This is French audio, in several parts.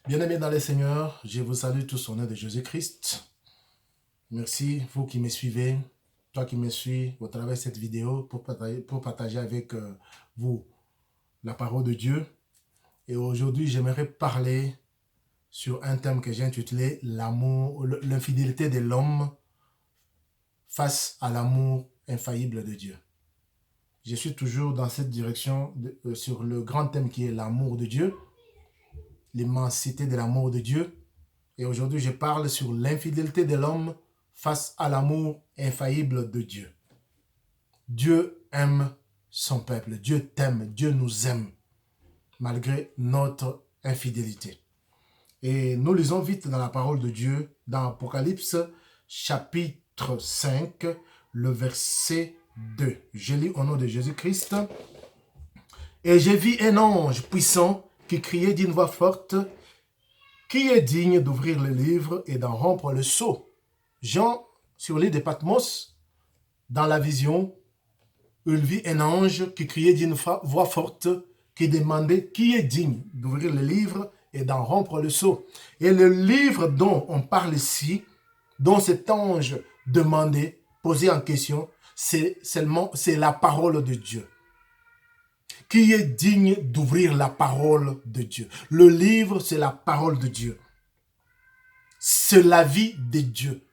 Bien-aimés dans les Seigneurs, je vous salue tous au nom de Jésus-Christ. Merci, vous qui me suivez, toi qui me suis au travers de cette vidéo pour partager avec vous la parole de Dieu. Et aujourd'hui, j'aimerais parler sur un thème que j'ai intitulé l'amour, l'infidélité de l'homme face à l'amour infaillible de Dieu. Je suis toujours dans cette direction sur le grand thème qui est l'amour de Dieu, l'immensité de l'amour de Dieu. Et aujourd'hui, je parle sur l'infidélité de l'homme face à l'amour infaillible de Dieu. Dieu aime son peuple. Dieu t'aime. Dieu nous aime, malgré notre infidélité. Et nous lisons vite dans la parole de Dieu, dans Apocalypse, chapitre 5, le verset 2. Je lis au nom de Jésus-Christ. « Et j'ai vu un ange puissant qui criait d'une voix forte, qui est digne d'ouvrir le livre et d'en rompre le sceau. » Jean, sur l'île de Patmos, dans la vision, il vit un ange qui criait d'une voix forte, qui demandait qui est digne d'ouvrir le livre et d'en rompre le sceau. Et le livre dont on parle ici, dont cet ange demandait, posait en question, c'est la parole de Dieu. Qui est digne d'ouvrir la parole de Dieu? Le livre, c'est la parole de Dieu. C'est la vie de Dieu.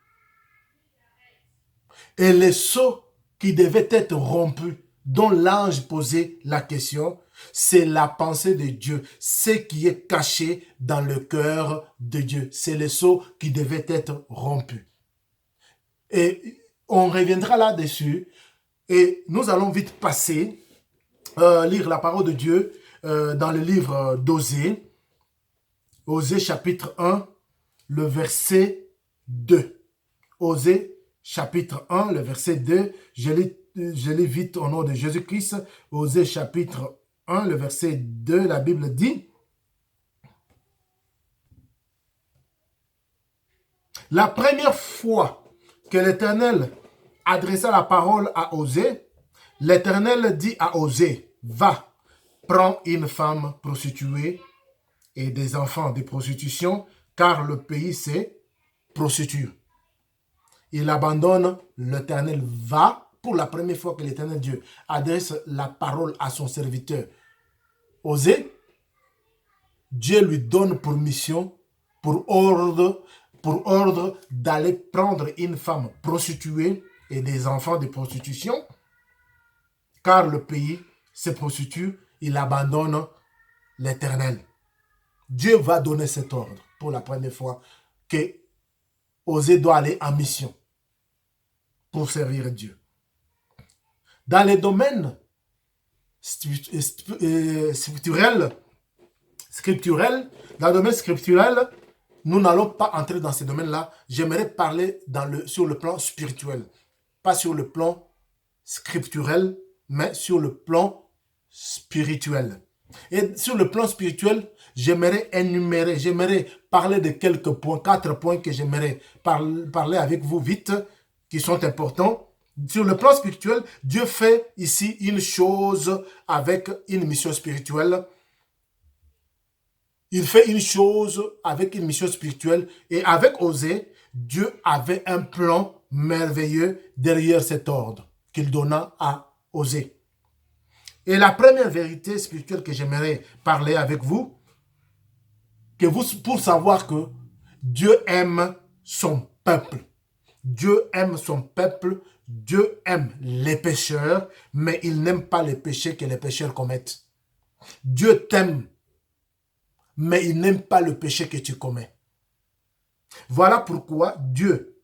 Et le sceau qui devait être rompu, dont l'ange posait la question, c'est la pensée de Dieu, ce qui est caché dans le cœur de Dieu. C'est le sceau qui devait être rompu. Et on reviendra là-dessus et nous allons vite passer, lire la parole de Dieu dans le livre d'Osée, Osée chapitre 1, le verset 2. Osée chapitre 1, le verset 2, je lis vite au nom de Jésus-Christ. Osée chapitre 1, le verset 2, la Bible dit: « La première fois que l'Éternel adressa la parole à Osée, l'Éternel dit à Osée: « Va, prends une femme prostituée et des enfants de prostitution, car le pays se prostitue. » Il abandonne, l'Éternel va, pour la première fois que l'Éternel Dieu adresse la parole à son serviteur Osée, Dieu lui donne pour mission, pour ordre d'aller prendre une femme prostituée et des enfants de prostitution, car le pays se prostitue, il abandonne l'Éternel. Dieu va donner cet ordre pour la première fois que Osée doit aller en mission pour servir Dieu. Dans les domaines scripturels, dans le domaine scripturel, nous n'allons pas entrer dans ces domaines-là. J'aimerais parler sur le plan spirituel. Pas sur le plan scripturel, mais sur le plan spirituel. Et sur le plan spirituel, j'aimerais parler de quelques points, 4 points que j'aimerais parler avec vous vite, qui sont importants. Sur le plan spirituel, Dieu fait ici une chose avec une mission spirituelle. Il fait une chose avec une mission spirituelle. Et avec Osée, Dieu avait un plan merveilleux derrière cet ordre qu'il donna à Osée. Et la première vérité spirituelle que j'aimerais parler avec vous, pour savoir que Dieu aime son peuple. Dieu aime son peuple, Dieu aime les pécheurs, mais il n'aime pas les péchés que les pécheurs commettent. Dieu t'aime, mais il n'aime pas le péché que tu commets. Voilà pourquoi Dieu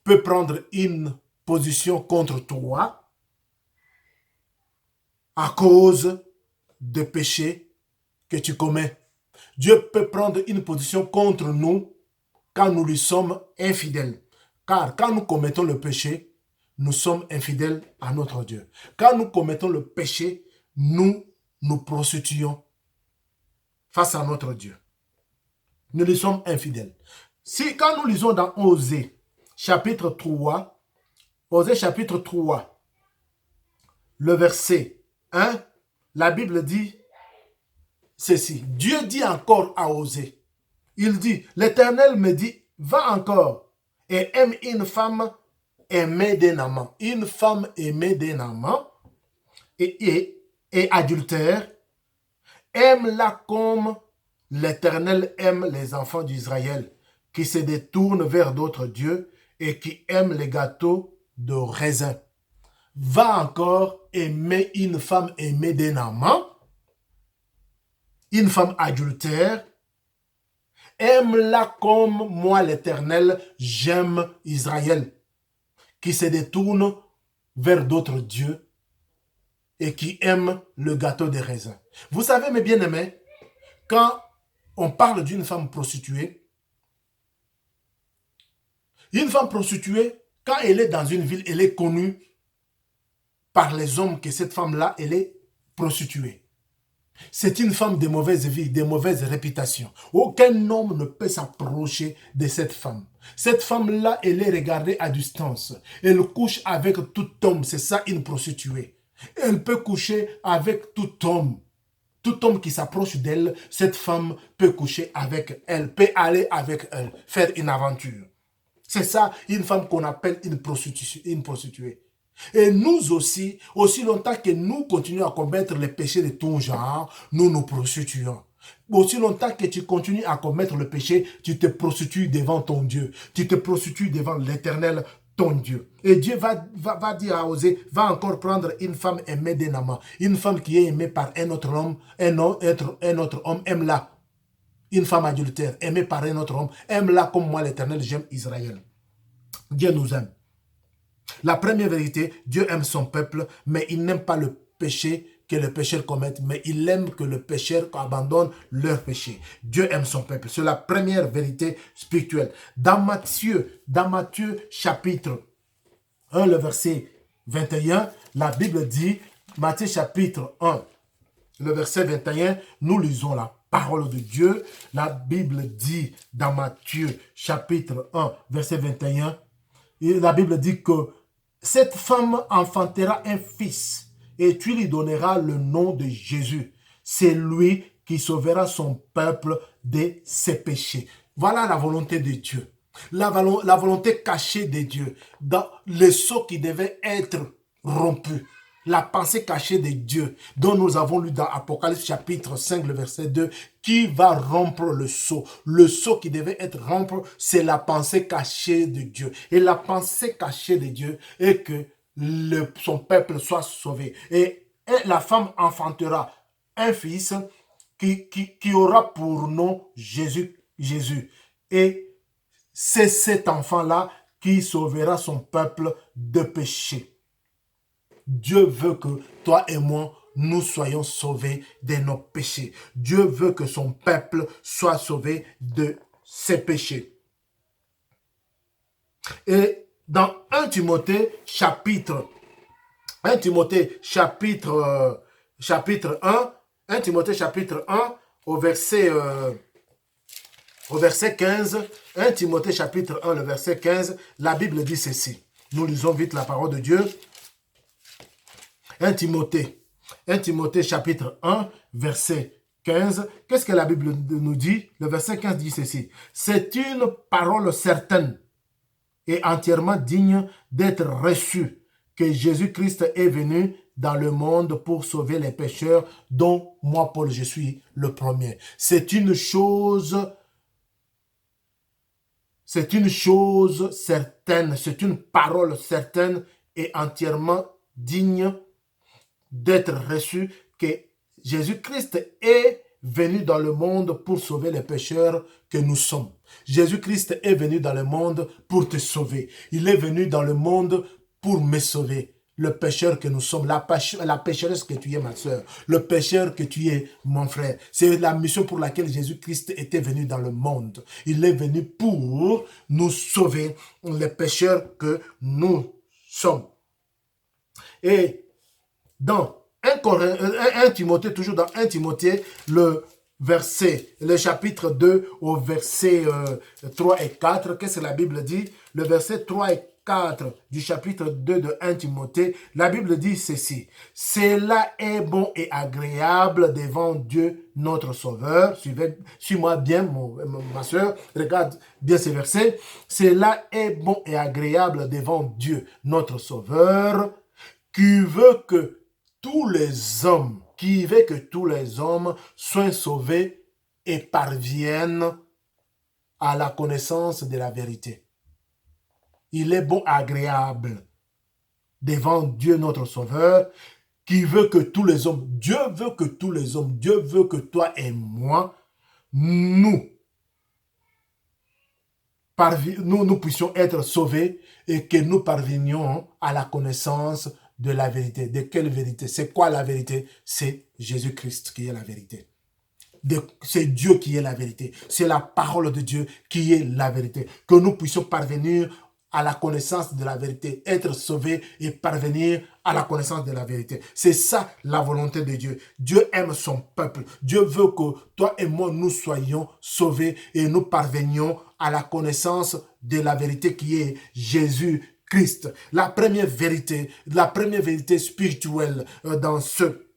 peut prendre une position contre toi à cause de péchés que tu commets. Dieu peut prendre une position contre nous quand nous lui sommes infidèles. Car quand nous commettons le péché, nous sommes infidèles à notre Dieu. Quand nous commettons le péché, nous nous prostituons face à notre Dieu. Nous lui sommes infidèles. Quand nous lisons dans Osée, chapitre 3, le verset 1, la Bible dit ceci. Dieu dit encore à Osée, il dit, l'Éternel me dit, va encore et aime une femme aimée d'un amant. Une femme aimée d'un amant et adultère, aime-la comme l'Éternel aime les enfants d'Israël, qui se détournent vers d'autres dieux et qui aiment les gâteaux de raisin. Va encore aimer une femme aimée d'un amant, une femme adultère, aime-la comme moi l'Éternel, j'aime Israël, qui se détourne vers d'autres dieux et qui aime le gâteau de raisin. Vous savez, mes bien-aimés, quand on parle d'une femme prostituée, une femme prostituée, quand elle est dans une ville, elle est connue par les hommes que cette femme-là, elle est prostituée. C'est une femme de mauvaise vie, de mauvaise réputation. Aucun homme ne peut s'approcher de cette femme. Cette femme-là, elle est regardée à distance. Elle couche avec tout homme, c'est ça une prostituée. Elle peut coucher avec tout homme. Tout homme qui s'approche d'elle, cette femme peut coucher avec elle, peut aller avec elle, faire une aventure. C'est ça une femme qu'on appelle une prostituée. Et nous aussi, aussi longtemps que nous continuons à commettre les péchés de tout genre, nous nous prostituons. Aussi longtemps que tu continues à commettre le péché, tu te prostitues devant ton Dieu. Tu te prostitues devant l'Éternel, ton Dieu. Et Dieu va dire à Osée, va encore prendre une femme aimée d'un amant. Une femme qui est aimée par un autre homme, un autre homme, aime-la. Une femme adultère, aimée par un autre homme, aime-la comme moi l'Éternel, j'aime Israël. Dieu nous aime. La première vérité, Dieu aime son peuple, mais il n'aime pas le péché que les pécheurs commettent, mais il aime que les pécheurs abandonnent leur péché. Dieu aime son peuple. C'est la première vérité spirituelle. Dans Matthieu chapitre 1, le verset 21, la Bible dit, Matthieu chapitre 1, le verset 21, nous lisons la parole de Dieu. La Bible dit dans Matthieu chapitre 1, verset 21, la Bible dit que cette femme enfantera un fils et tu lui donneras le nom de Jésus. C'est lui qui sauvera son peuple de ses péchés. Voilà la volonté de Dieu. La volonté cachée de Dieu. Dans le sceau qui devait être rompu. La pensée cachée de Dieu dont nous avons lu dans Apocalypse chapitre 5, le verset 2, qui va rompre le sceau. Le sceau qui devait être rompu, c'est la pensée cachée de Dieu. Et la pensée cachée de Dieu est que son peuple soit sauvé. Et la femme enfantera un fils qui aura pour nom Jésus. Et c'est cet enfant-là qui sauvera son peuple de péché. Dieu veut que toi et moi, nous soyons sauvés de nos péchés. Dieu veut que son peuple soit sauvé de ses péchés. Et dans 1 Timothée chapitre 1, 1 Timothée chapitre 1, au verset 15, 1 Timothée chapitre 1, le verset 15, la Bible dit ceci. Nous lisons vite la parole de Dieu. 1 Timothée chapitre 1, verset 15. Qu'est-ce que la Bible nous dit? Le verset 15 dit ceci. C'est une parole certaine et entièrement digne d'être reçue, que Jésus-Christ est venu dans le monde pour sauver les pécheurs, dont moi, Paul, je suis le premier. C'est une chose certaine, c'est une parole certaine et entièrement digne d'être reçu, que Jésus-Christ est venu dans le monde pour sauver les pécheurs que nous sommes. Jésus-Christ est venu dans le monde pour te sauver. Il est venu dans le monde pour me sauver. Le pécheur que nous sommes, la pécheresse que tu es, ma soeur, le pécheur que tu es, mon frère. C'est la mission pour laquelle Jésus-Christ était venu dans le monde. Il est venu pour nous sauver, les pécheurs que nous sommes. Et dans 1 Timothée, toujours dans 1 Timothée, le chapitre 2 au verset 3 et 4, qu'est-ce que la Bible dit? Le verset 3 et 4 du chapitre 2 de 1 Timothée, la Bible dit ceci. Cela est bon et agréable devant Dieu notre Sauveur. Suis-moi bien, ma soeur, regarde bien ces versets. Cela est bon et agréable devant Dieu notre Sauveur, qui veut que tous les hommes soient sauvés et parviennent à la connaissance de la vérité. Il est bon, agréable devant Dieu notre Sauveur, qui veut que tous les hommes, Dieu veut que tous les hommes, Dieu veut que toi et moi, nous puissions être sauvés et que nous parvenions à la connaissance de la vérité. De quelle vérité? C'est quoi la vérité? C'est Jésus-Christ qui est la vérité. C'est Dieu qui est la vérité. C'est la parole de Dieu qui est la vérité. Que nous puissions parvenir à la connaissance de la vérité, être sauvés et parvenir à la connaissance de la vérité. C'est ça la volonté de Dieu. Dieu aime son peuple. Dieu veut que toi et moi, nous soyons sauvés et nous parvenions à la connaissance de la vérité qui est Jésus-Christ. La première vérité spirituelle dans ce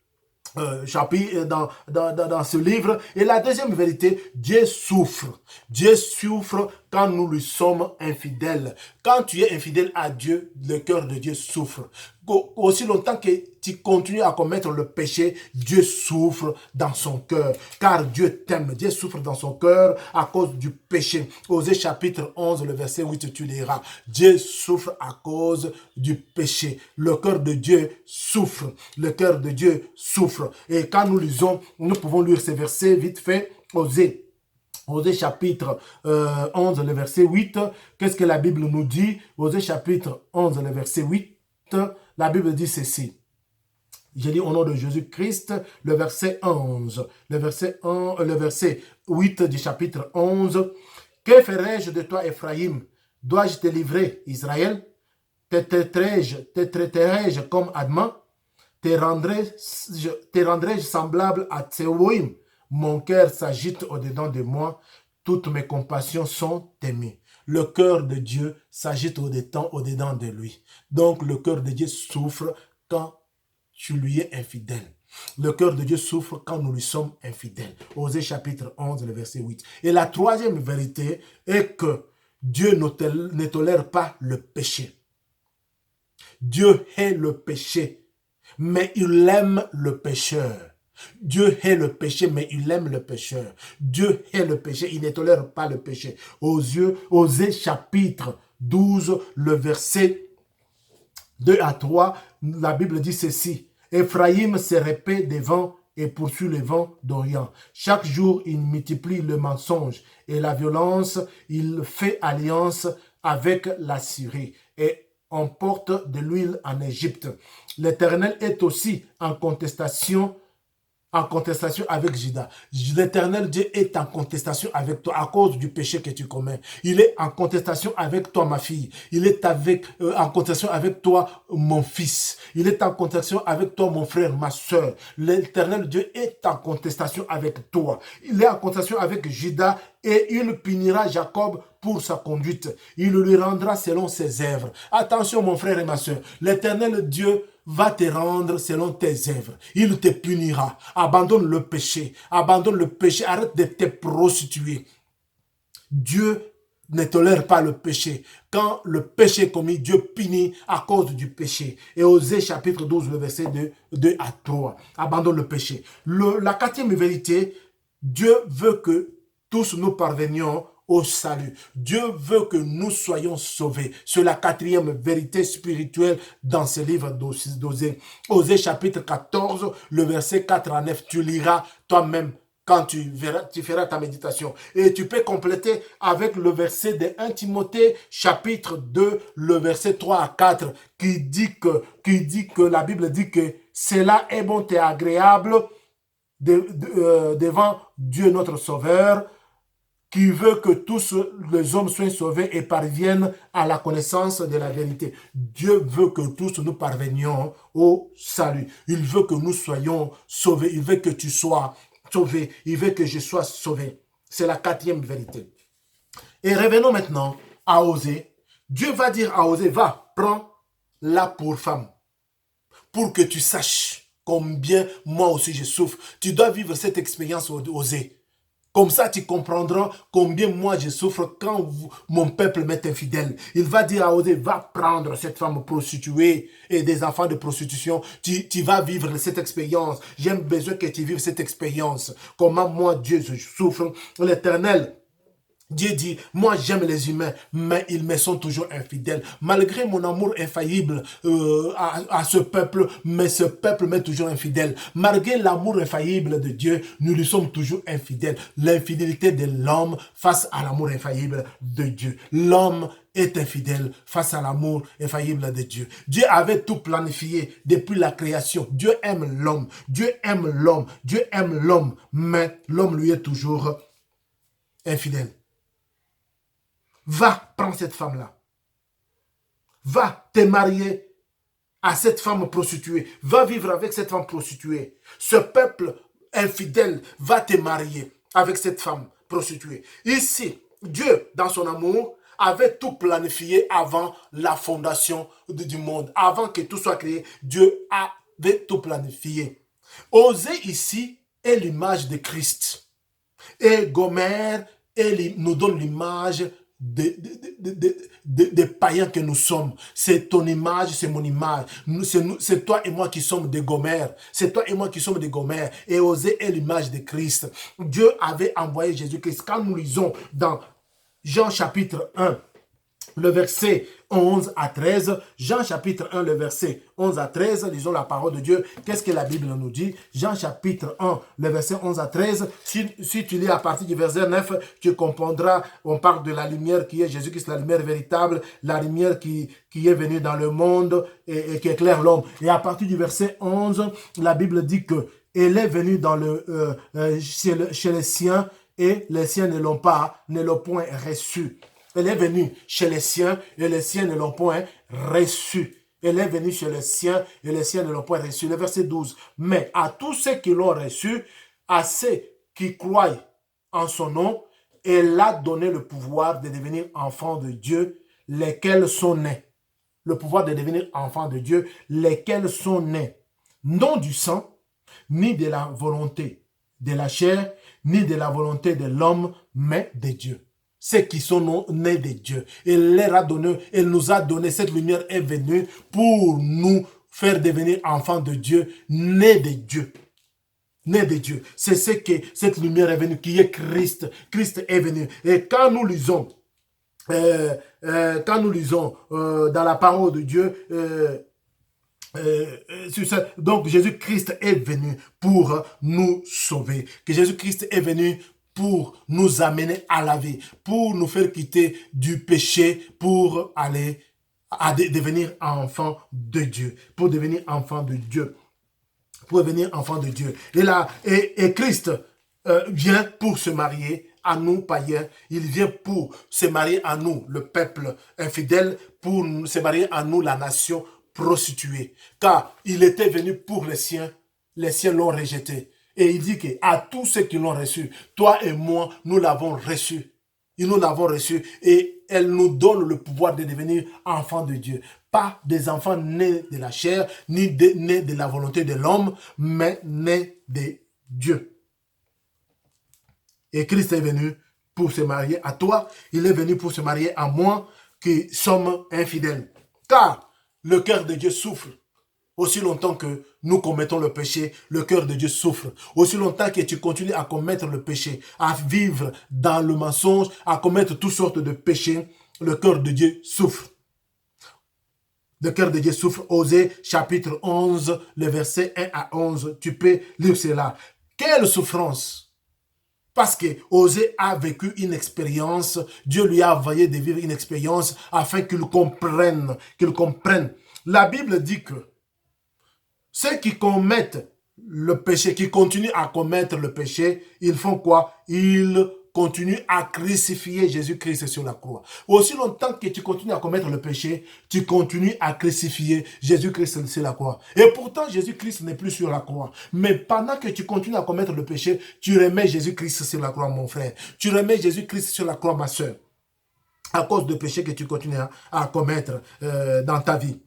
chapitre, dans ce livre. Et la deuxième vérité, Dieu souffre. Dieu souffre quand nous lui sommes infidèles. Quand tu es infidèle à Dieu, le cœur de Dieu souffre. Aussi longtemps que tu continues à commettre le péché, Dieu souffre dans son cœur. Car Dieu t'aime. Dieu souffre dans son cœur à cause du péché. Osée chapitre 11, le verset 8, tu liras. Dieu souffre à cause du péché. Le cœur de Dieu souffre. Le cœur de Dieu souffre. Et quand nous lisons, nous pouvons lire ces versets vite fait. Osée chapitre 11, le verset 8. Qu'est-ce que la Bible nous dit? Osée chapitre 11, le verset 8. La Bible dit ceci. J'ai dit au nom de Jésus-Christ, le verset 11. Le verset 8 du chapitre 11. Que ferai-je de toi, Ephraïm? Dois-je te livrer, Israël? Te traiterai-je comme Adma? Te rendrai-je semblable à Tséoïm? Mon cœur s'agite au-dedans de moi, toutes mes compassions sont émues. Le cœur de Dieu s'agite au-dedans de lui. Donc le cœur de Dieu souffre quand tu lui es infidèle. Le cœur de Dieu souffre quand nous lui sommes infidèles. Osée chapitre 11, le verset 8. Et la troisième vérité est que Dieu ne tolère pas le péché. Dieu hait le péché, mais il aime le pécheur. Dieu hait le péché, mais il aime le pécheur. Dieu hait le péché, il ne tolère pas le péché. Osée chapitre 12, le verset 2 à 3, la Bible dit ceci. Ephraïm se répand des vents et poursuit le vent d'Orient. Chaque jour, il multiplie le mensonge et la violence. Il fait alliance avec la Syrie et emporte de l'huile en Égypte. L'Éternel est aussi en contestation avec Juda. L'Éternel Dieu est en contestation avec toi à cause du péché que tu commets. Il est en contestation avec toi, ma fille. Il est en contestation avec toi, mon fils. Il est en contestation avec toi, mon frère, ma soeur. L'Éternel Dieu est en contestation avec toi. Il est en contestation avec Juda et il punira Jacob pour sa conduite. Il lui rendra selon ses œuvres. Attention, mon frère et ma soeur. L'Éternel Dieu va te rendre selon tes œuvres. Il te punira. Abandonne le péché. Abandonne le péché. Arrête de te prostituer. Dieu ne tolère pas le péché. Quand le péché est commis, Dieu punit à cause du péché. Et Osée chapitre 12, le verset 2 à 3. Abandonne le péché. La quatrième vérité, Dieu veut que tous nous parvenions au salut. Dieu veut que nous soyons sauvés. C'est la quatrième vérité spirituelle dans ce livre d'Osée. Osée chapitre 14, le verset 4 à 9. Tu liras toi-même quand tu feras ta méditation. Et tu peux compléter avec le verset de 1 Timothée chapitre 2, le verset 3 à 4, qui dit que la Bible dit que cela est bon et agréable devant Dieu notre Sauveur, qui veut que tous les hommes soient sauvés et parviennent à la connaissance de la vérité. Dieu veut que tous nous parvenions au salut. Il veut que nous soyons sauvés. Il veut que tu sois sauvé. Il veut que je sois sauvé. C'est la quatrième vérité. Et revenons maintenant à Osée, Dieu va dire à Osée, va, prends-la pour femme, pour que tu saches combien moi aussi je souffre. Tu dois vivre cette expérience, Osée. Comme ça, tu comprendras combien moi je souffre quand mon peuple m'est infidèle. Il va dire à Osée, va prendre cette femme prostituée et des enfants de prostitution. Tu vas vivre cette expérience. J'ai besoin que tu vives cette expérience. Comment moi, Dieu, je souffre. L'Éternel, Dieu dit, moi j'aime les humains, mais ils me sont toujours infidèles. Malgré mon amour infaillible à ce peuple, mais ce peuple m'est toujours infidèle. Malgré l'amour infaillible de Dieu, nous lui sommes toujours infidèles. L'infidélité de l'homme face à l'amour infaillible de Dieu. L'homme est infidèle face à l'amour infaillible de Dieu. Dieu avait tout planifié depuis la création. Dieu aime l'homme. Dieu aime l'homme. Dieu aime l'homme, mais l'homme lui est toujours infidèle. Va, prends cette femme-là. Va te marier à cette femme prostituée. Va vivre avec cette femme prostituée. Ce peuple infidèle va te marier avec cette femme prostituée. Ici, Dieu, dans son amour, avait tout planifié avant la fondation du monde. Avant que tout soit créé, Dieu avait tout planifié. Osée ici est l'image de Christ. Et Gomère nous donne l'image des païens que nous sommes. C'est ton image, c'est mon image. C'est toi et moi qui sommes des Gomères. C'est toi et moi qui sommes des Gomères. Et Osée est l'image de Christ. Dieu avait envoyé Jésus-Christ. Quand nous lisons dans Jean chapitre 1, le verset 11 à 13, Jean chapitre 1, le verset 11 à 13, lisons la parole de Dieu. Qu'est-ce que la Bible nous dit? Jean chapitre 1, le verset 11 à 13. Si tu lis à partir du verset 9, tu comprendras, on parle de la lumière qui est Jésus-Christ, la lumière véritable, la lumière qui est venue dans le monde et qui éclaire l'homme. Et à partir du verset 11, la Bible dit que elle est venue dans chez les siens et les siens ne l'ont point reçu. Elle est venue chez les siens et les siens ne l'ont point reçu. Elle est venue chez les siens et les siens ne l'ont point reçu. Le verset 12. Mais à tous ceux qui l'ont reçu, à ceux qui croient en son nom, elle a donné le pouvoir de devenir enfants de Dieu, lesquels sont nés. Le pouvoir de devenir enfants de Dieu, lesquels sont nés. Non du sang, ni de la volonté de la chair, ni de la volonté de l'homme, mais de Dieu. Ceux qui sont nés de Dieu. Elle nous a donné, cette lumière est venue pour nous faire devenir enfants de Dieu, nés de Dieu. Nés de Dieu. C'est ce que cette lumière est venue, qui est Christ. Christ est venu. Et quand nous lisons dans la parole de Dieu, donc Jésus-Christ est venu pour nous sauver. Que Jésus-Christ est venu pour nous amener à la vie, pour nous faire quitter du péché, pour aller à devenir enfant de Dieu, pour devenir enfant de Dieu, pour devenir enfant de Dieu. Et Christ vient pour se marier à nous, païens. Il vient pour se marier à nous, le peuple infidèle, pour se marier à nous, la nation prostituée. Car il était venu pour les siens l'ont rejeté. Et il dit qu'à tous ceux qui l'ont reçu, toi et moi, nous l'avons reçu. Et nous l'avons reçu. Et elle nous donne le pouvoir de devenir enfants de Dieu. Pas des enfants nés de la chair, ni nés de la volonté de l'homme, mais nés de Dieu. Et Christ est venu pour se marier à toi. Il est venu pour se marier à moi, qui sommes infidèles. Car le cœur de Dieu souffre. Aussi longtemps que nous commettons le péché, le cœur de Dieu souffre. Aussi longtemps que tu continues à commettre le péché, à vivre dans le mensonge, à commettre toutes sortes de péchés, le cœur de Dieu souffre. Le cœur de Dieu souffre. Osée chapitre 11, le verset 1 à 11. Tu peux lire cela. Quelle souffrance! Parce que Osée a vécu une expérience. Dieu lui a envoyé de vivre une expérience afin qu'il comprenne. La Bible dit que ceux qui commettent le péché, qui continuent à commettre le péché, ils font quoi? Ils continuent à crucifier Jésus-Christ sur la croix. Aussi longtemps que tu continues à commettre le péché, tu continues à crucifier Jésus-Christ sur la croix. Et pourtant, Jésus-Christ n'est plus sur la croix. Mais pendant que tu continues à commettre le péché, tu remets Jésus-Christ sur la croix, mon frère. Tu remets Jésus-Christ sur la croix, ma soeur. à cause de péchés que tu continues à commettre dans ta vie.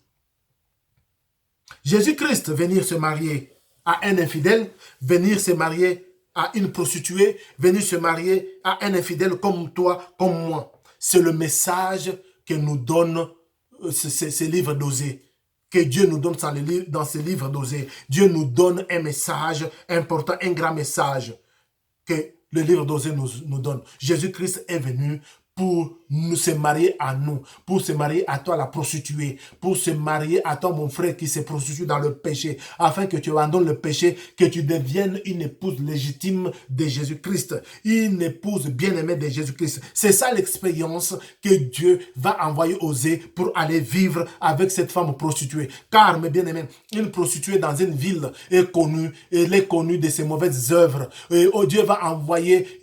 Jésus-Christ venir se marier à un infidèle, venir se marier à une prostituée, venir se marier à un infidèle comme toi, comme moi. C'est le message que nous donne ce livre d'Osée. Que Dieu nous donne dans ce livre d'Osée. Dieu nous donne un message important, un grand message que le livre d'Osée nous donne. Jésus-Christ est venu pour se marier à nous, pour se marier à toi la prostituée, pour se marier à toi mon frère qui se prostitue dans le péché, afin que tu abandonnes le péché, que tu deviennes une épouse légitime de Jésus-Christ, une épouse bien-aimée de Jésus-Christ. C'est ça l'expérience que Dieu va envoyer Osée pour aller vivre avec cette femme prostituée. Car, mes bien-aimés, une prostituée dans une ville est connue, elle est connue de ses mauvaises œuvres. Et Dieu va envoyer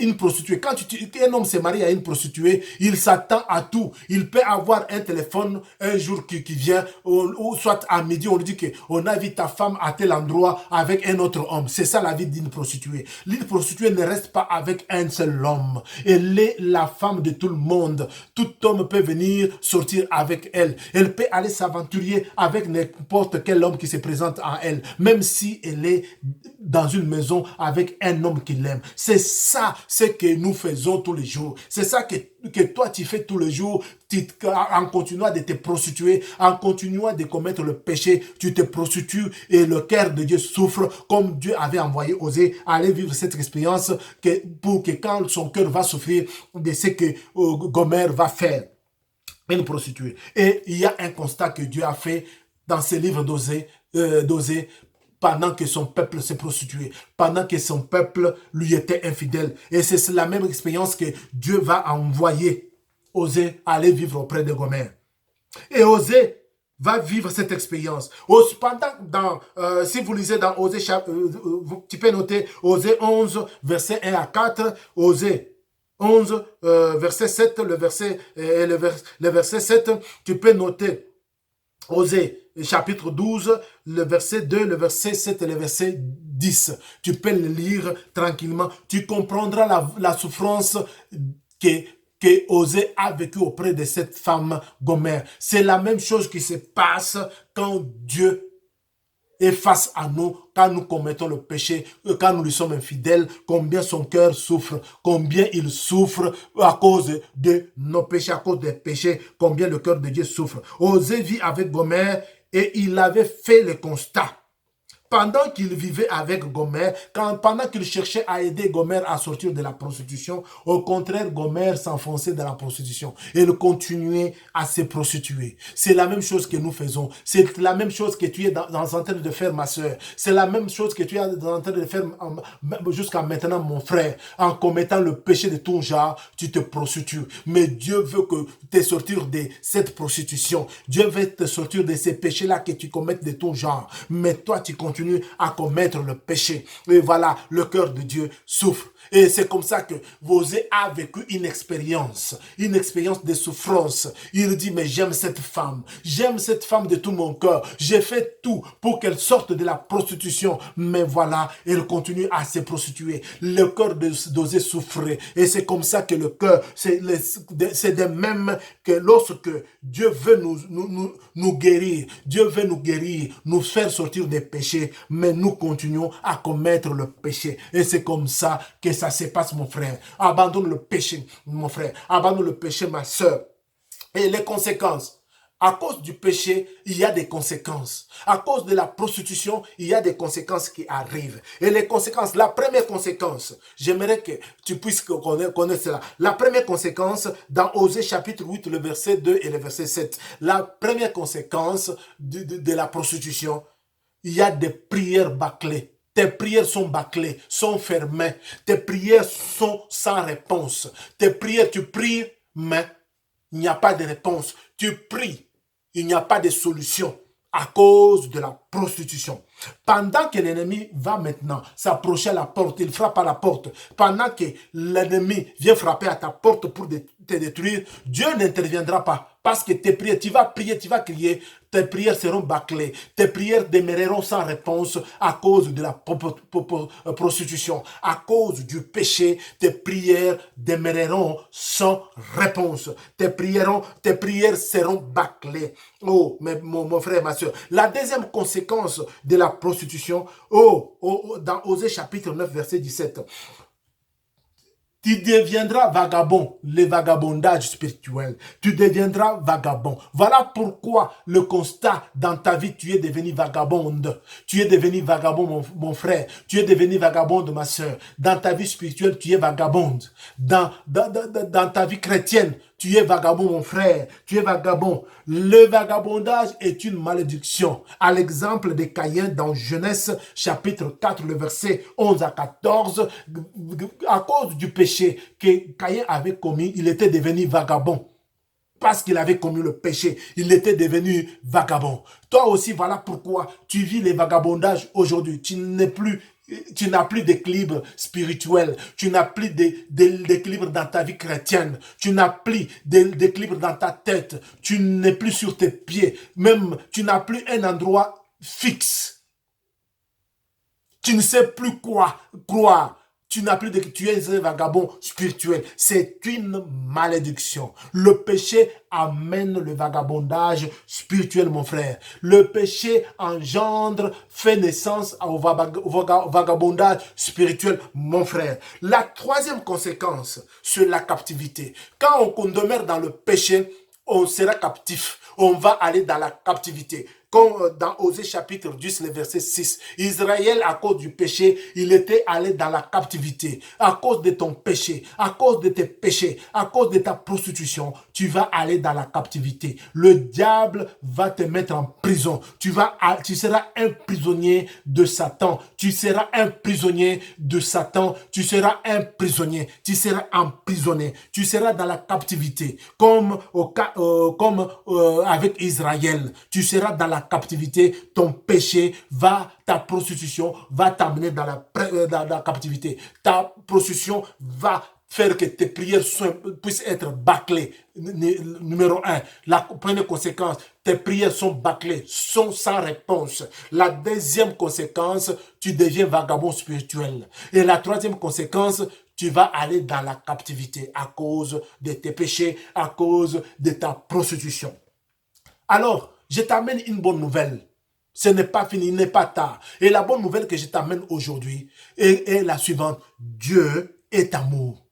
une prostituée. Quand un homme se marie à une prostituée, il s'attend à tout. Il peut avoir un téléphone un jour qui vient, ou soit à midi, on lui dit qu'on a vu ta femme à tel endroit avec un autre homme. C'est ça la vie d'une prostituée. Une prostituée ne reste pas avec un seul homme. Elle est la femme de tout le monde. Tout homme peut venir sortir avec elle. Elle peut aller s'aventurer avec n'importe quel homme qui se présente à elle, même si elle est dans une maison avec un homme qui l'aime. C'est ça ce que nous faisons tous les jours. C'est ça que toi tu fais tous les jours en continuant de te prostituer, en continuant de commettre le péché. Tu te prostitues et le cœur de Dieu souffre, comme Dieu avait envoyé Osée aller vivre cette expérience pour que quand son cœur va souffrir de ce que Gomère va faire, une prostituée. Et il y a un constat que Dieu a fait dans ce livre d'Osée, pendant que son peuple s'est prostitué, pendant que son peuple lui était infidèle. Et c'est la même expérience que Dieu va envoyer Osée aller vivre auprès de Gomère. Et Osée va vivre cette expérience. Pendant, si vous lisez dans Osée, tu peux noter Osée 11, verset 1 à 4, Osée 11, verset 7, le verset 7, tu peux noter Osée chapitre 12, le verset 2, le verset 7 et le verset 10. Tu peux le lire tranquillement. Tu comprendras la souffrance que Osée a vécu auprès de cette femme Gomère. C'est la même chose qui se passe quand Dieu est face à nous, quand nous commettons le péché, quand nous lui sommes infidèles, combien son cœur souffre, combien il souffre à cause de nos péchés, à cause des péchés, combien le cœur de Dieu souffre. Osée vit avec Gomère et il avait fait le constat. Pendant qu'il vivait avec Gomère, pendant qu'il cherchait à aider Gomère à sortir de la prostitution, au contraire, Gomère s'enfonçait dans la prostitution. Et il continuait à se prostituer. C'est la même chose que nous faisons. C'est la même chose que tu es en train de faire, ma soeur. C'est la même chose que tu es en train de faire jusqu'à maintenant, mon frère. En commettant le péché de ton genre, tu te prostitues. Mais Dieu veut que tu te sortir de cette prostitution. Dieu veut te sortir de ces péchés-là que tu commettes de ton genre. Mais toi, tu continues à commettre le péché. Et voilà, le cœur de Dieu souffre. Et c'est comme ça que Osée a vécu une expérience de souffrance. Il dit, mais j'aime cette femme de tout mon cœur. J'ai fait tout pour qu'elle sorte de la prostitution. Mais voilà, elle continue à se prostituer. Le cœur d'Osée souffrait. Et c'est comme ça que le cœur, c'est de même que lorsque Dieu veut nous guérir, Dieu veut nous guérir, nous faire sortir des péchés, mais nous continuons à commettre le péché. Et c'est comme ça que ça se passe, mon frère. Abandonne le péché, mon frère. Abandonne le péché, ma soeur. Et les conséquences. À cause du péché, il y a des conséquences. À cause de la prostitution, il y a des conséquences qui arrivent. Et les conséquences, la première conséquence, j'aimerais que tu puisses connaître cela. La première conséquence, dans Osée chapitre 8, le verset 2 et le verset 7. La première conséquence de la prostitution, il y a des prières bâclées. Tes prières sont bâclées, sont fermées. Tes prières sont sans réponse. Tes prières, tu pries, mais il n'y a pas de réponse. Tu pries, il n'y a pas de solution à cause de la prostitution. Pendant que l'ennemi va maintenant s'approcher à la porte, il frappe à la porte. Pendant que l'ennemi vient frapper à ta porte pour te détruire, Dieu n'interviendra pas. Parce que tes prières, tu vas prier, tu vas crier, tes prières seront bâclées. Tes prières demeureront sans réponse à cause de la prostitution. À cause du péché, tes prières demeureront sans réponse. Tes prières seront bâclées. Oh, mon frère, ma soeur. La deuxième conséquence de la prostitution, dans Osée chapitre 9, verset 17. Tu deviendras vagabond, le vagabondage spirituel. Tu deviendras vagabond. Voilà pourquoi le constat dans ta vie, tu es devenu vagabonde. Tu es devenu vagabond, mon frère. Tu es devenu vagabonde, ma soeur. Dans ta vie spirituelle, tu es vagabonde. Dans ta vie chrétienne, tu es vagabond, mon frère. Tu es vagabond. Le vagabondage est une malédiction. À l'exemple de Caïn dans Genèse chapitre 4, le verset 11 à 14, à cause du péché que Caïn avait commis, il était devenu vagabond. Parce qu'il avait commis le péché, il était devenu vagabond. Toi aussi, voilà pourquoi tu vis les vagabondages aujourd'hui. Tu n'as plus d'équilibre spirituel. Tu n'as plus d'équilibre dans ta vie chrétienne. Tu n'as plus d'équilibre dans ta tête. Tu n'es plus sur tes pieds. Même, tu n'as plus un endroit fixe. Tu ne sais plus quoi croire. Tu es un vagabond spirituel. C'est une malédiction. Le péché amène le vagabondage spirituel, mon frère. Le péché fait naissance au vagabondage spirituel, mon frère. La troisième conséquence, c'est la captivité. Quand on demeure dans le péché, on sera captif. On va aller dans la captivité. Comme dans Osée chapitre 10, le verset 6. Israël, à cause du péché, il était allé dans la captivité. À cause de ton péché, à cause de tes péchés, à cause de ta prostitution, tu vas aller dans la captivité. Le diable va te mettre en prison. Tu seras un prisonnier de Satan. Tu seras un prisonnier de Satan. Tu seras un prisonnier. Tu seras emprisonné. Tu seras dans la captivité. Comme avec Israël. Tu seras dans la captivité, ton péché ta prostitution va t'amener dans la captivité. Ta prostitution va faire que tes prières puissent être bâclées. Numéro 1, la première conséquence, tes prières sont bâclées, sont sans réponse. La deuxième conséquence, tu deviens vagabond spirituel. Et la troisième conséquence, tu vas aller dans la captivité à cause de tes péchés, à cause de ta prostitution. Alors, je t'amène une bonne nouvelle. Ce n'est pas fini, il n'est pas tard. Et la bonne nouvelle que je t'amène aujourd'hui est la suivante. Dieu est amour.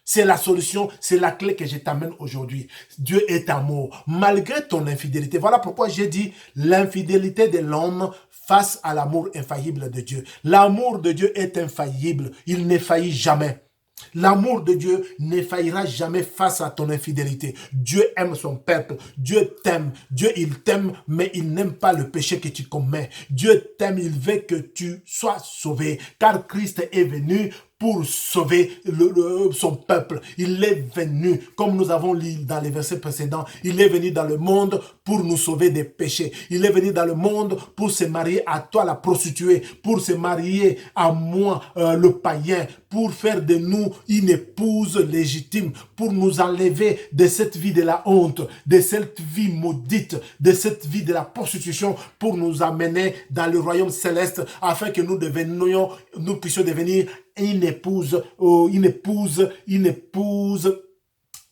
C'est la solution, c'est la clé que je t'amène aujourd'hui. Dieu est amour, malgré ton infidélité. Voilà pourquoi j'ai dit l'infidélité de l'homme face à l'amour infaillible de Dieu. L'amour de Dieu est infaillible, il ne faillit jamais. L'amour de Dieu ne faillira jamais face à ton infidélité. Dieu aime son peuple. Dieu t'aime. Dieu, il t'aime, mais il n'aime pas le péché que tu commets. Dieu t'aime, il veut que tu sois sauvé. Car Christ est venu pour sauver son peuple. Il est venu, comme nous avons lu dans les versets précédents, il est venu dans le monde pour nous sauver des péchés. Il est venu dans le monde pour se marier à toi, la prostituée, pour se marier à moi, le païen, pour faire de nous une épouse légitime, pour nous enlever de cette vie de la honte, de cette vie maudite, de cette vie de la prostitution, pour nous amener dans le royaume céleste, afin que nous puissions devenir une épouse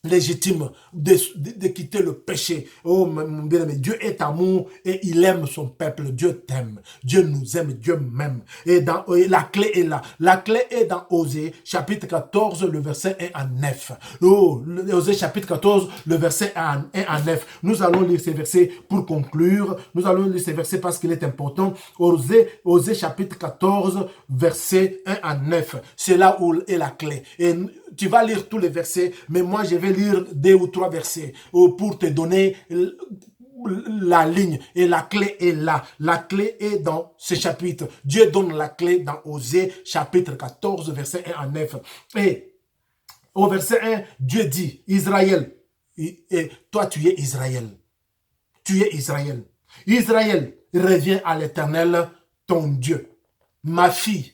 légitime de quitter le péché. Oh mon bien-aimé, Dieu est amour et il aime son peuple. Dieu t'aime, Dieu nous aime, Dieu m'aime. Et la clé est là. La clé est dans Osée chapitre 14, le verset 1 à 9. Osée chapitre 14, le verset 1 à 9. Nous allons lire ces versets pour conclure. Nous allons lire ces versets parce qu'il est important. Osée chapitre 14, verset 1 à 9. C'est là où est la clé. Et tu vas lire tous les versets, mais moi je vais lire 2 ou 3 versets pour te donner la ligne. Et la clé est là. La clé est dans ce chapitre. Dieu donne la clé dans Osée chapitre 14, verset 1 à 9. Et au verset 1, Dieu dit, Israël, et toi tu es Israël. Tu es Israël. Israël, reviens à l'Éternel, ton Dieu. Ma fille,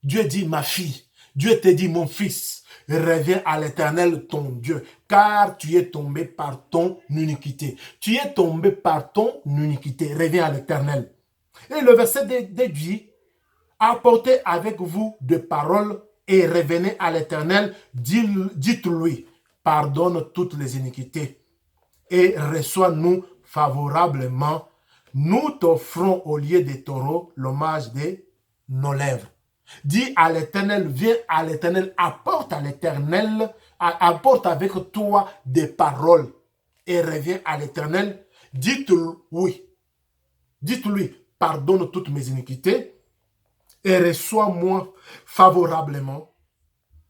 Dieu dit ma fille. Dieu te dit mon fils. Reviens à l'Éternel ton Dieu, car tu es tombé par ton iniquité. Tu es tombé par ton iniquité. Reviens à l'Éternel. Et le verset dit, apportez avec vous de paroles et revenez à l'Éternel. Dites-lui, pardonne toutes les iniquités et reçois-nous favorablement. Nous t'offrons au lieu des taureaux l'hommage de nos lèvres. Dis à l'Éternel, viens à l'Éternel, apporte à l'Éternel, apporte avec toi des paroles et reviens à l'Éternel. Dites-lui, pardonne toutes mes iniquités et reçois-moi favorablement.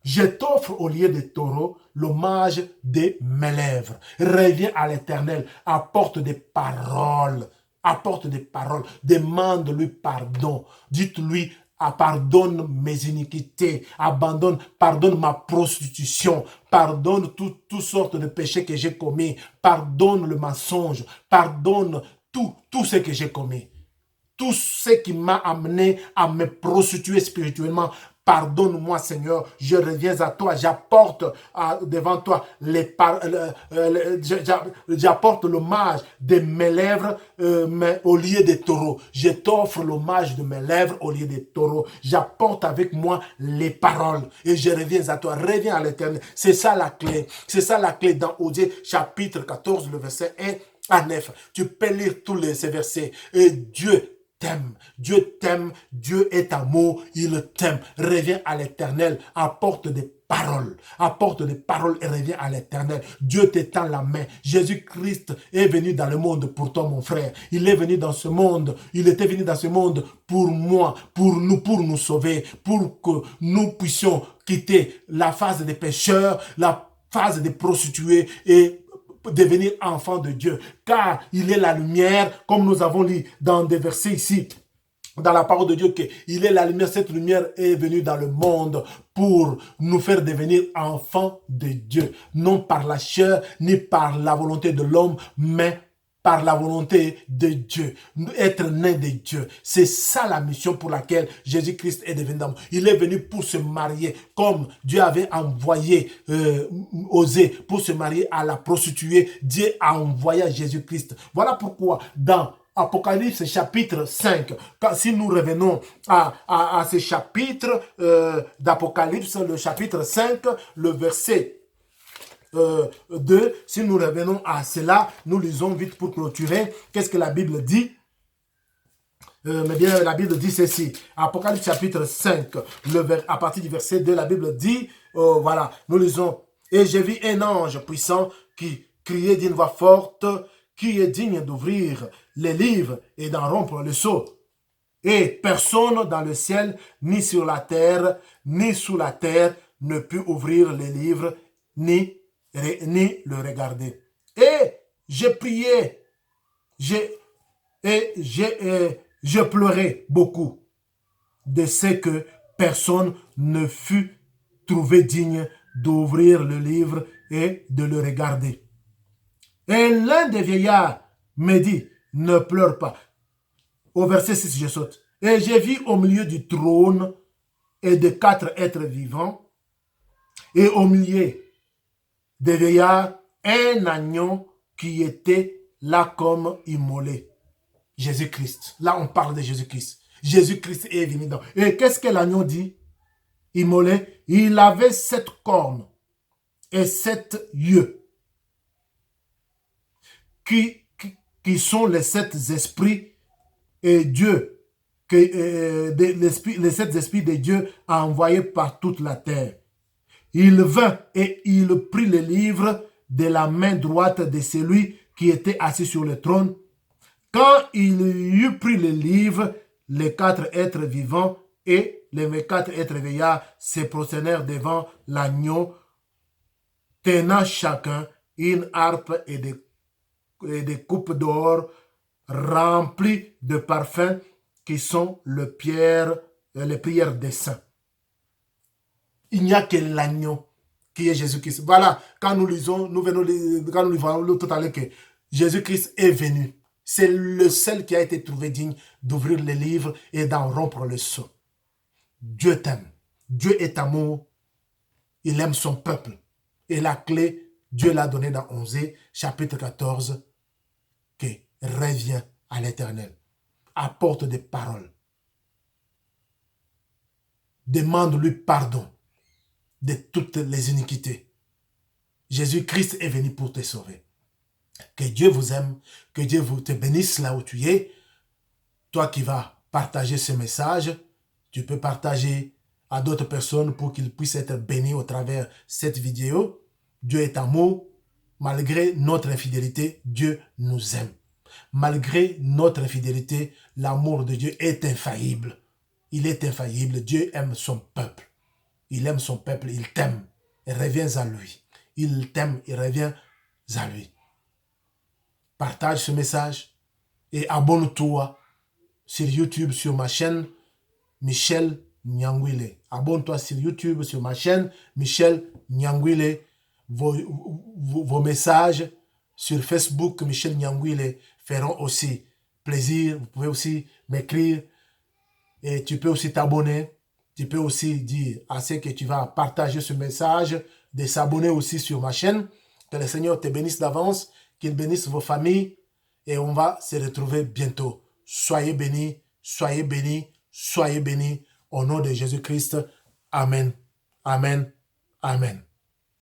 Je t'offre au lieu des taureaux l'hommage de mes lèvres. Reviens à l'Éternel, apporte des paroles, demande-lui pardon. Dites-lui, pardonne mes iniquités, pardonne ma prostitution, pardonne toutes sortes de péchés que j'ai commis, pardonne le mensonge, pardonne tout ce que j'ai commis. Tout ce qui m'a amené à me prostituer spirituellement, pardonne-moi Seigneur, je reviens à toi, j'apporte devant toi j'apporte l'hommage de mes lèvres mais au lieu des taureaux. Je t'offre l'hommage de mes lèvres au lieu des taureaux. J'apporte avec moi les paroles et je reviens à toi. Reviens à l'Éternel. C'est ça la clé. C'est ça la clé dans Osée chapitre 14, le verset 1 à 9. Tu peux lire tous ces versets. Et Dieu t'aime, Dieu est amour, il t'aime. Reviens à l'Éternel, apporte des paroles et reviens à l'Éternel. Dieu t'étend la main. Jésus-Christ est venu dans le monde pour toi, mon frère. Il est venu dans ce monde, il était venu dans ce monde pour moi, pour nous sauver, pour que nous puissions quitter la phase des pécheurs, la phase des prostituées et devenir enfant de Dieu, car il est la lumière, comme nous avons lu dans des versets ici, dans la parole de Dieu, qu'il est la lumière. Cette lumière est venue dans le monde pour nous faire devenir enfants de Dieu, non par la chair, ni par la volonté de l'homme, mais par la volonté de Dieu, être né de Dieu. C'est ça la mission pour laquelle Jésus-Christ est devenu homme. Il est venu pour se marier, comme Dieu avait envoyé Osée pour se marier à la prostituée. Dieu a envoyé Jésus-Christ. Voilà pourquoi dans Apocalypse chapitre 5, si nous revenons à ce chapitre d'Apocalypse, le chapitre 5, le verset 2, si nous revenons à cela, nous lisons vite pour clôturer. Qu'est-ce que la Bible dit? Mais bien, la Bible dit ceci. Apocalypse chapitre 5, à partir du verset 2, la Bible dit, voilà, nous lisons. Et j'ai vu un ange puissant qui criait d'une voix forte, qui est digne d'ouvrir les livres et d'en rompre le sceau. Et personne dans le ciel, ni sur la terre, ni sous la terre, ne put ouvrir les livres, ni le regarder. Et j'ai prié, je pleurais beaucoup de ce que personne ne fut trouvé digne d'ouvrir le livre et de le regarder. Et l'un des vieillards me dit, ne pleure pas. Au verset 6, je saute. Et j'ai vu au milieu du trône et de 4 êtres vivants, et au milieu des vieillards, un agneau qui était là comme immolé. Jésus-Christ. Là, on parle de Jésus-Christ. Jésus-Christ est venu dans. Et qu'est-ce que l'agneau dit? Immolé. Il avait 7 cornes et 7 yeux. Qui sont les 7 esprits et Dieu, les 7 esprits de Dieu envoyés par toute la terre. Il vint et il prit le livre de la main droite de celui qui était assis sur le trône. Quand il eut pris le livre, les 4 êtres vivants et les 4 êtres vieillards se prosternèrent devant l'agneau, tenant chacun une harpe et des coupes d'or remplies de parfums qui sont les prières des saints. Il n'y a que l'agneau qui est Jésus-Christ. Voilà, quand nous lisons tout à l'heure que Jésus-Christ est venu. C'est le seul qui a été trouvé digne d'ouvrir les livres et d'en rompre le sceau. Dieu t'aime. Dieu est amour. Il aime son peuple. Et la clé, Dieu l'a donnée dans Osée, chapitre 14, que reviens à l'Éternel. Apporte des paroles. Demande-lui pardon de toutes les iniquités. Jésus-Christ est venu pour te sauver. Que Dieu vous aime, que Dieu te bénisse là où tu es. Toi qui vas partager ce message, tu peux partager à d'autres personnes pour qu'ils puissent être bénis au travers de cette vidéo. Dieu est amour. Malgré notre infidélité, Dieu nous aime. Malgré notre infidélité, l'amour de Dieu est infaillible. Il est infaillible. Dieu aime son peuple. Il aime son peuple, il t'aime. Et reviens à lui. Il t'aime et reviens à lui. Partage ce message et abonne-toi sur YouTube, sur ma chaîne Michel Nyangwile. Abonne-toi sur YouTube, sur ma chaîne Michel Nyangwile. Vos messages sur Facebook Michel Nyangwile feront aussi plaisir. Vous pouvez aussi m'écrire et tu peux aussi t'abonner. Tu peux aussi dire à ceux que tu vas partager ce message de s'abonner aussi sur ma chaîne. Que le Seigneur te bénisse d'avance, qu'il bénisse vos familles et on va se retrouver bientôt. Soyez bénis, soyez bénis, soyez bénis au nom de Jésus-Christ. Amen, amen, amen.